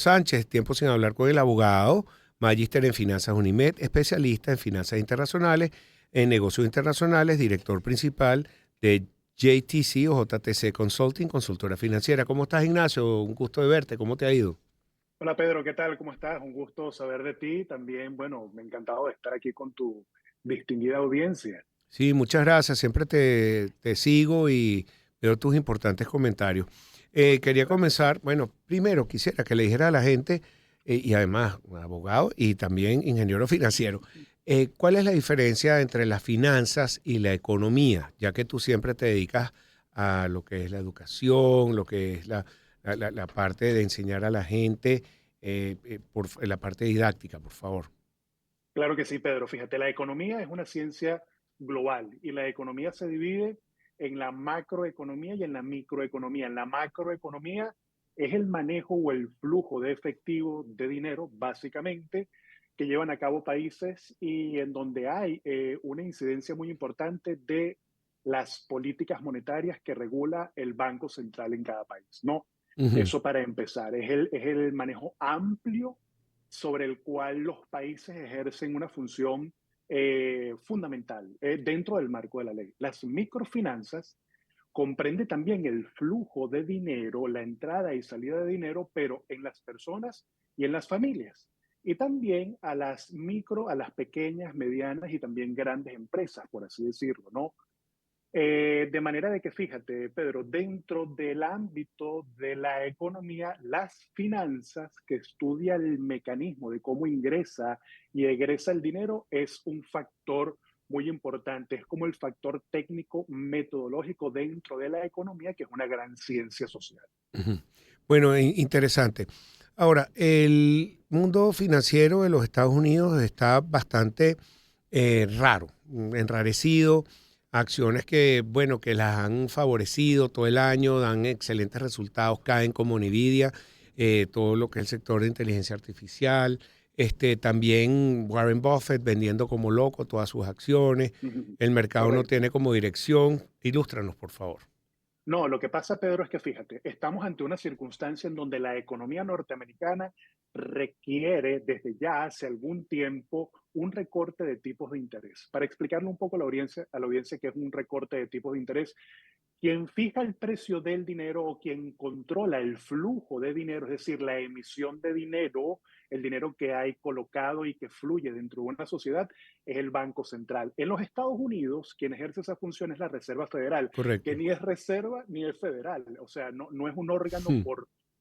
Sánchez, tiempo sin hablar con el abogado, magíster en finanzas UNIMED, especialista en finanzas internacionales, en negocios internacionales, director principal de JTC o JTC Consulting, consultora financiera. ¿Cómo estás, Ignacio? Un gusto de verte. ¿Cómo te ha ido? Hola Pedro, ¿qué tal? ¿Cómo estás? Un gusto saber de ti. También, bueno, me ha encantado de estar aquí con tu distinguida audiencia. Sí, muchas gracias. Siempre te sigo y veo tus importantes comentarios. Quería Gracias. comenzar, bueno, primero quisiera que le dijera a la gente, y además un abogado y también ingeniero financiero, ¿cuál es la diferencia entre las finanzas y la economía? Ya que tú siempre te dedicas a lo que es la educación, lo que es la parte de enseñar a la gente, la parte didáctica, por favor. Claro que sí, Pedro. Fíjate, la economía es una ciencia global y la economía se divide en la macroeconomía y en la microeconomía. En la macroeconomía es el manejo o el flujo de efectivo de dinero, básicamente, que llevan a cabo países y en donde hay una incidencia muy importante de las políticas monetarias que regula el Banco Central en cada país, ¿no? Ujú. Eso para empezar, es el manejo amplio sobre el cual los países ejercen una función fundamental dentro del marco de la ley. Las microfinanzas comprende también el flujo de dinero, la entrada y salida de dinero, pero en las personas y en las familias. Y también a las pequeñas, medianas y también grandes empresas, por así decirlo, ¿no? De manera de que, fíjate, Pedro, dentro del ámbito de la economía, las finanzas, que estudia el mecanismo de cómo ingresa y egresa el dinero, es un factor muy importante. Es como el factor técnico metodológico dentro de la economía, que es una gran ciencia social. Ujú. Bueno, interesante. Ahora, el mundo financiero de los Estados Unidos está bastante raro, enrarecido. Acciones que, bueno, que las han favorecido todo el año, dan excelentes resultados, caen como Nvidia, todo lo que es el sector de inteligencia artificial. También Warren Buffett vendiendo como loco todas sus acciones. El mercado no Correcto. tiene como dirección. Ilústranos, por favor. No, lo que pasa, Pedro, es que fíjate, estamos ante una circunstancia en donde la economía norteamericana requiere desde ya hace algún tiempo un recorte de tipos de interés. Para explicarle un poco a la audiencia qué es un recorte de tipos de interés, quien fija el precio del dinero o quien controla el flujo de dinero, es decir, la emisión de dinero, el dinero que hay colocado y que fluye dentro de una sociedad, es el Banco Central. En los Estados Unidos, quien ejerce esa función es la Reserva Federal, que Correcto. ni es reserva ni es federal, o sea, no es un órgano Hmm.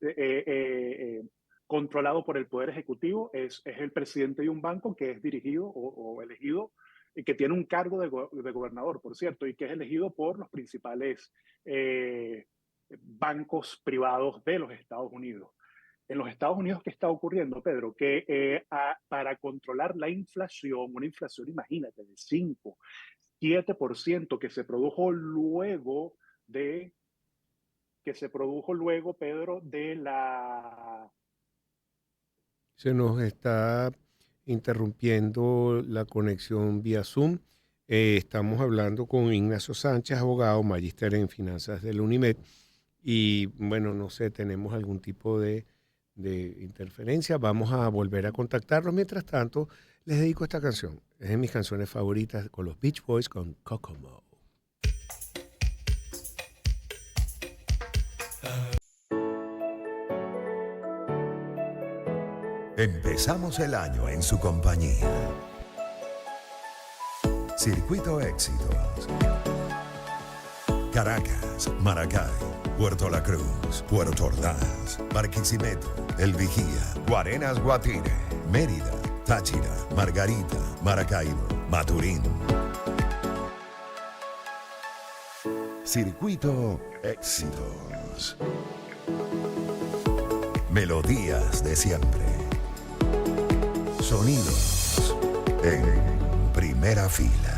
eh, eh, eh, controlado por el Poder Ejecutivo, es el presidente de un banco que es dirigido o elegido y que tiene un cargo de gobernador, por cierto, y que es elegido por los principales eh, bancos privados de los Estados Unidos. En los Estados Unidos, ¿qué está ocurriendo, Pedro? Que para controlar la inflación, una inflación, imagínate, de 5, 7% de, que se produjo luego, Pedro, de la... Se nos está interrumpiendo la conexión vía Zoom. Estamos hablando con Ignacio Sánchez, abogado, magíster en finanzas de la UNIMED. Y bueno, no sé, tenemos algún tipo de interferencia. Vamos a volver a contactarlos. Mientras tanto, les dedico esta canción. Es de mis canciones favoritas con los Beach Boys con Kokomo. Empezamos el año en su compañía. Circuito Éxitos. Caracas, Maracay, Puerto La Cruz, Puerto Ordaz, Barquisimeto, El Vigía, Guarenas Guatire, Mérida, Táchira, Margarita, Maracaibo, Maturín. Circuito Éxitos. Melodías de siempre. Sonidos en primera fila.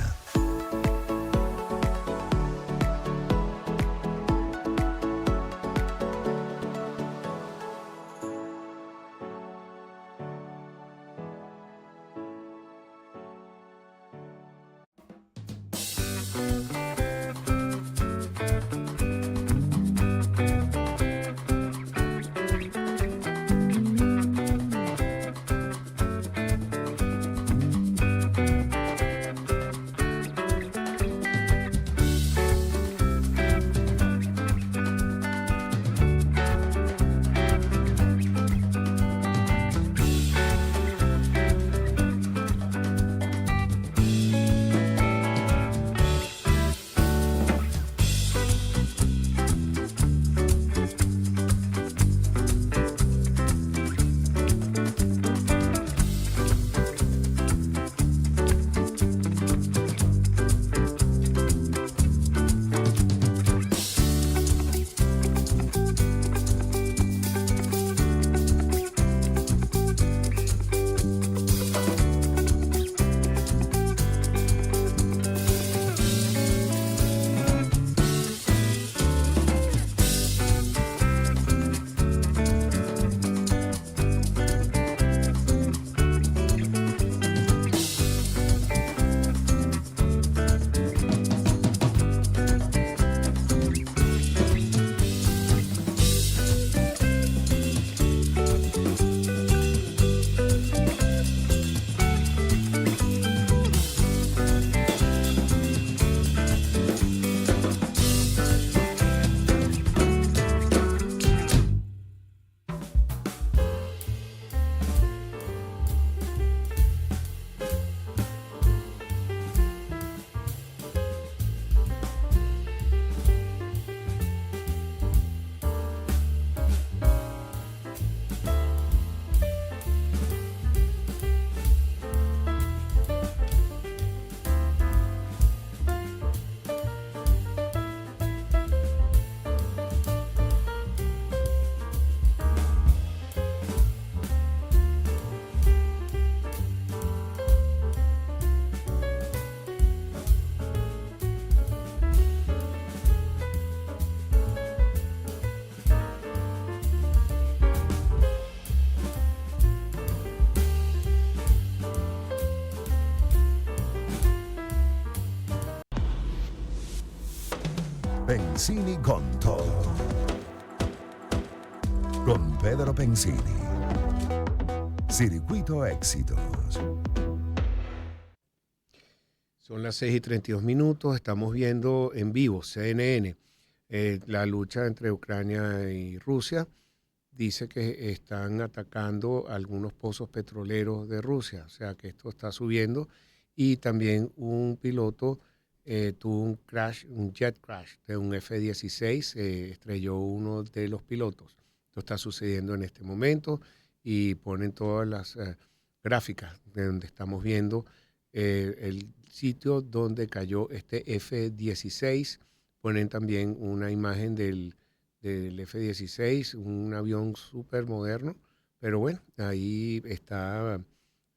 Pensini con todo. Con Pedro Pensini. Circuito Éxitos. Son las 6:32. Estamos viendo en vivo, CNN, la lucha entre Ucrania y Rusia. Dice que están atacando algunos pozos petroleros de Rusia, o sea que esto está subiendo. Y también un piloto tuvo un jet crash de un F-16, estrelló uno de los pilotos. Esto está sucediendo en este momento y ponen todas las gráficas de donde estamos viendo el sitio donde cayó este F-16. Ponen también una imagen del F-16, un avión súper moderno, pero bueno, ahí está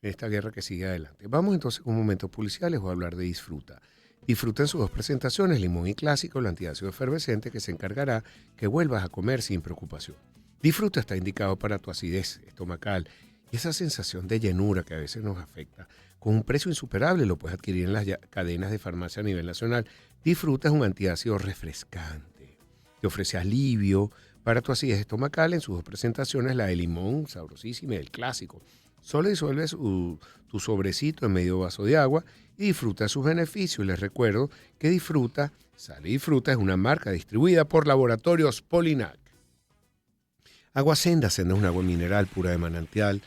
esta guerra que sigue adelante. Vamos entonces con momentos policiales, voy a hablar de Disfruta. Disfruta en sus dos presentaciones, limón y clásico, el antiácido efervescente que se encargará que vuelvas a comer sin preocupación. Disfruta está indicado para tu acidez estomacal y esa sensación de llenura que a veces nos afecta. Con un precio insuperable lo puedes adquirir en las cadenas de farmacia a nivel nacional. Disfruta es un antiácido refrescante. Te ofrece alivio para tu acidez estomacal en sus dos presentaciones, la de limón, sabrosísima, y el clásico. Solo disuelves tu sobrecito en medio vaso de agua y disfruta sus beneficios. Les recuerdo que Disfruta, Sale Disfruta, es una marca distribuida por Laboratorios Polinac. Agua Senda. Senda es un agua mineral pura de manantial.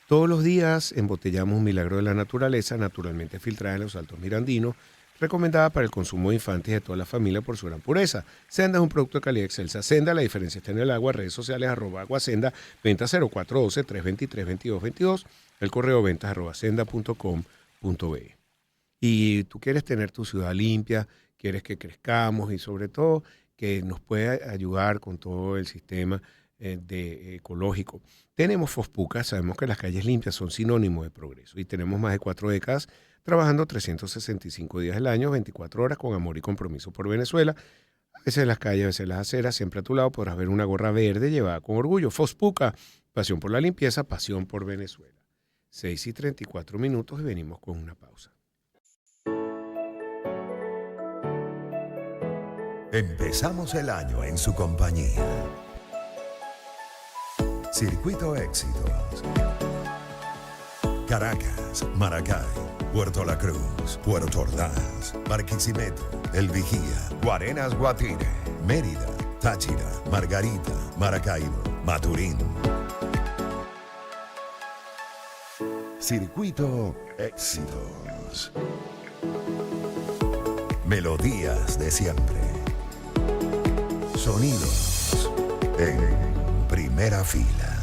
Todos los días embotellamos un milagro de la naturaleza, naturalmente filtrada en los Altos Mirandinos, recomendada para el consumo de infantes y de toda la familia por su gran pureza. Senda es un producto de calidad excelsa. Senda, la diferencia está en el agua. Redes sociales @aguasenda, venta 0412-323-2222, el correo ventas @senda.com.be. Y tú quieres tener tu ciudad limpia, quieres que crezcamos y sobre todo que nos pueda ayudar con todo el sistema ecológico. Tenemos Fospuca, sabemos que las calles limpias son sinónimo de progreso y tenemos más de 4 décadas trabajando 365 días al año, 24 horas con amor y compromiso por Venezuela. A veces en las calles, a veces en las aceras, siempre a tu lado podrás ver una gorra verde llevada con orgullo. Fospuca, pasión por la limpieza, pasión por Venezuela. 6:34 y venimos con una pausa. Empezamos el año en su compañía. Circuito Éxitos. Caracas, Maracay, Puerto La Cruz, Puerto Ordaz, Barquisimeto, El Vigía, Guarenas Guatire, Mérida, Táchira, Margarita, Maracaibo, Maturín. Circuito Éxitos. Melodías de siempre. Sonidos en primera fila.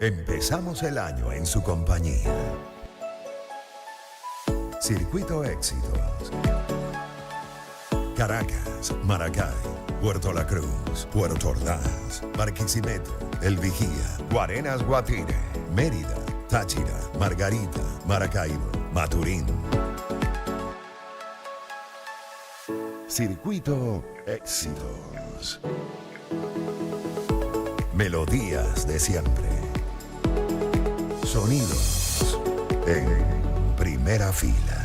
Empezamos el año en su compañía. Circuito Éxitos. Caracas, Maracay, Puerto La Cruz, Puerto Ordaz, Barquisimeto, El Vigía, Guarenas Guatire, Mérida, Táchira, Margarita, Maracaibo, Maturín. Circuito Éxitos. Melodías de siempre. Sonidos en primera fila.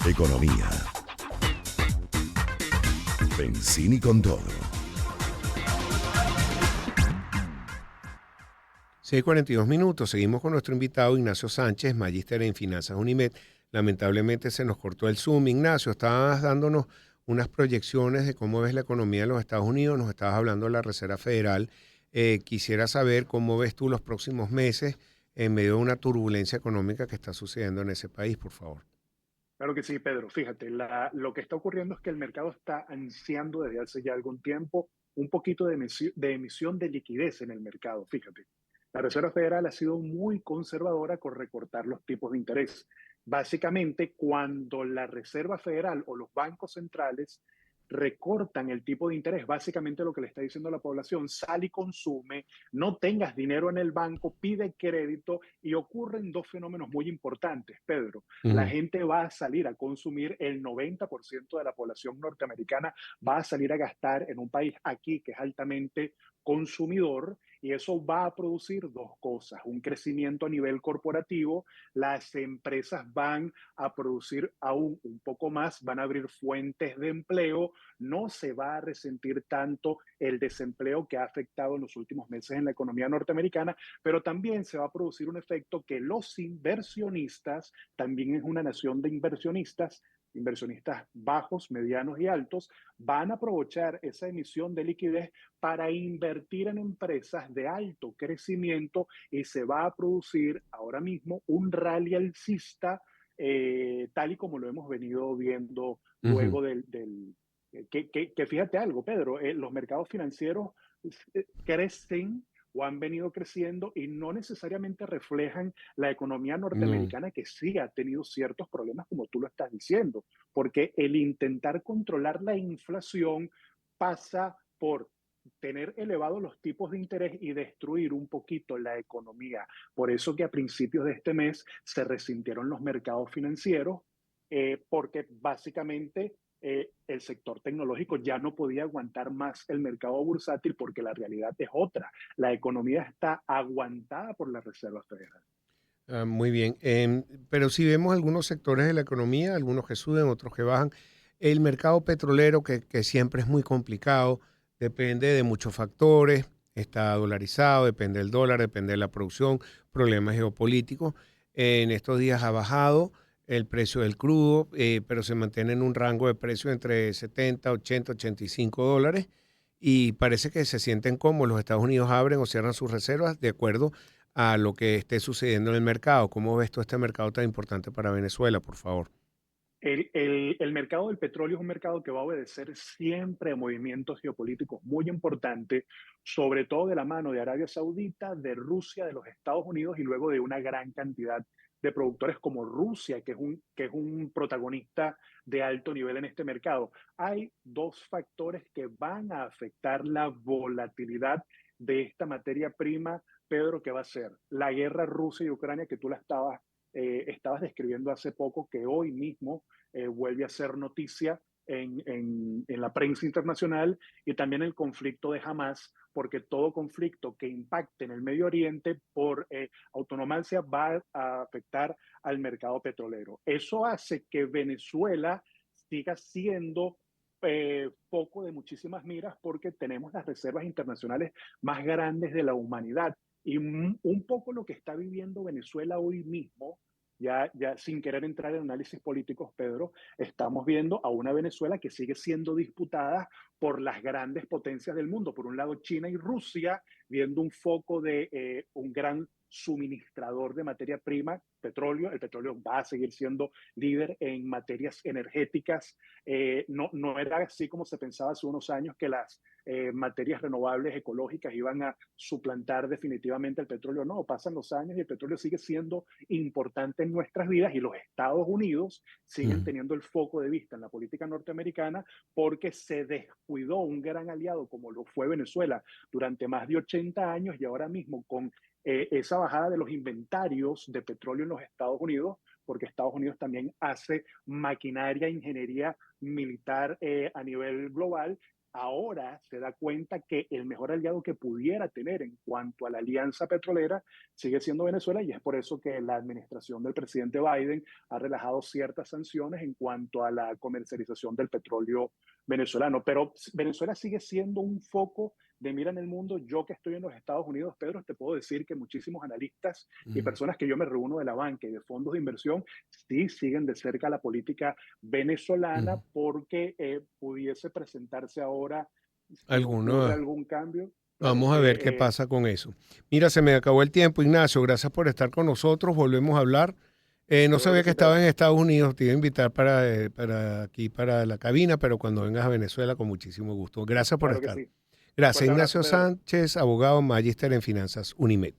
Economía. Benzini con todo. 6:42 minutos. Seguimos con nuestro invitado Ignacio Sánchez, magíster en Finanzas UNIMED. Lamentablemente se nos cortó el Zoom. Ignacio, estabas dándonos unas proyecciones de cómo ves la economía de los Estados Unidos. Nos estabas hablando de la Reserva Federal. Quisiera saber cómo ves tú los próximos meses en medio de una turbulencia económica que está sucediendo en ese país, por favor. Claro que sí, Pedro. Fíjate, lo que está ocurriendo es que el mercado está ansiando desde hace ya algún tiempo un poquito de emisión de liquidez en el mercado. Fíjate, la Reserva Federal ha sido muy conservadora con recortar los tipos de interés. Básicamente, cuando la Reserva Federal o los bancos centrales recortan el tipo de interés, básicamente lo que le está diciendo a la población: sal y consume, no tengas dinero en el banco, pide crédito, y ocurren dos fenómenos muy importantes, Pedro. La Ujú. gente va a salir a consumir, el 90% de la población norteamericana va a salir a gastar en un país aquí que es altamente consumidor, y eso va a producir dos cosas: un crecimiento a nivel corporativo, las empresas van a producir aún un poco más, van a abrir fuentes de empleo, no se va a resentir tanto el desempleo que ha afectado en los últimos meses en la economía norteamericana, pero también se va a producir un efecto que los inversionistas, también es una nación de inversionistas, inversionistas bajos, medianos y altos, van a aprovechar esa emisión de liquidez para invertir en empresas de alto crecimiento, y se va a producir ahora mismo un rally alcista, tal y como lo hemos venido viendo Ujú. luego que fíjate algo, Pedro, los mercados financieros crecen o han venido creciendo y no necesariamente reflejan la economía No. norteamericana, que sí ha tenido ciertos problemas, como tú lo estás diciendo, porque el intentar controlar la inflación pasa por tener elevados los tipos de interés y destruir un poquito la economía. Por eso que a principios de este mes se resintieron los mercados financieros, porque básicamente el sector tecnológico ya no podía aguantar más el mercado bursátil, porque la realidad es otra. La economía está aguantada por la Reserva Federal. Muy bien. Pero si vemos algunos sectores de la economía, algunos que suben, otros que bajan. El mercado petrolero, que siempre es muy complicado, depende de muchos factores, está dolarizado, depende del dólar, depende de la producción, problemas geopolíticos. En estos días ha bajado el precio del crudo, pero se mantiene en un rango de precio entre 70, 80, $85. Y parece que se sienten cómodos. Los Estados Unidos abren o cierran sus reservas de acuerdo a lo que esté sucediendo en el mercado. ¿Cómo ves tú este mercado tan importante para Venezuela, por favor? El mercado del petróleo es un mercado que va a obedecer siempre a movimientos geopolíticos muy importantes, sobre todo de la mano de Arabia Saudita, de Rusia, de los Estados Unidos, y luego de una gran cantidad de productores como Rusia, que es un protagonista de alto nivel en este mercado. Hay dos factores que van a afectar la volatilidad de esta materia prima Pedro, ¿qué va a ser? La guerra Rusia y Ucrania que tú la estabas describiendo hace poco, que hoy mismo vuelve a ser noticia en la prensa internacional, y también el conflicto de Hamas, porque todo conflicto que impacte en el Medio Oriente por autonomancia va a afectar al mercado petrolero. Eso hace que Venezuela siga siendo foco de muchísimas miras, porque tenemos las reservas internacionales más grandes de la humanidad. Y un poco lo que está viviendo Venezuela hoy mismo, ya sin querer entrar en análisis políticos, Pedro, estamos viendo a una Venezuela que sigue siendo disputada por las grandes potencias del mundo. Por un lado, China y Rusia, viendo un foco de un gran suministrador de materia prima, petróleo. El petróleo va a seguir siendo líder en materias energéticas. No era así como se pensaba hace unos años, que las materias renovables ecológicas iban a suplantar definitivamente el petróleo. No, pasan los años y el petróleo sigue siendo importante en nuestras vidas, y los Estados Unidos siguen teniendo el foco de vista en la política norteamericana, porque se descuidó un gran aliado como lo fue Venezuela durante más de 80 años, y ahora mismo con esa bajada de los inventarios de petróleo en los Estados Unidos, porque Estados Unidos también hace maquinaria, ingeniería militar a nivel global, ahora se da cuenta que el mejor aliado que pudiera tener en cuanto a la alianza petrolera sigue siendo Venezuela, y es por eso que la administración del presidente Biden ha relajado ciertas sanciones en cuanto a la comercialización del petróleo venezolano. Pero Venezuela sigue siendo un foco de mira en el mundo. Yo, que estoy en los Estados Unidos, Pedro, te puedo decir que muchísimos analistas y personas que yo me reúno de la banca y de fondos de inversión sí siguen de cerca la política venezolana, porque pudiese presentarse ahora, si ocurre Algunos. algún cambio. Claro, Vamos a ver qué pasa con eso. Mira, se me acabó el tiempo, Ignacio. Gracias por estar con nosotros. Volvemos a hablar. No sabía que estaba en Estados Unidos. Te iba a invitar para aquí, para la cabina, pero cuando vengas a Venezuela, con muchísimo gusto. Gracias por claro estar. que sí. Gracias, Fuerte abrazo, Ignacio Pedro. Sánchez, abogado, magíster en finanzas, Unimed.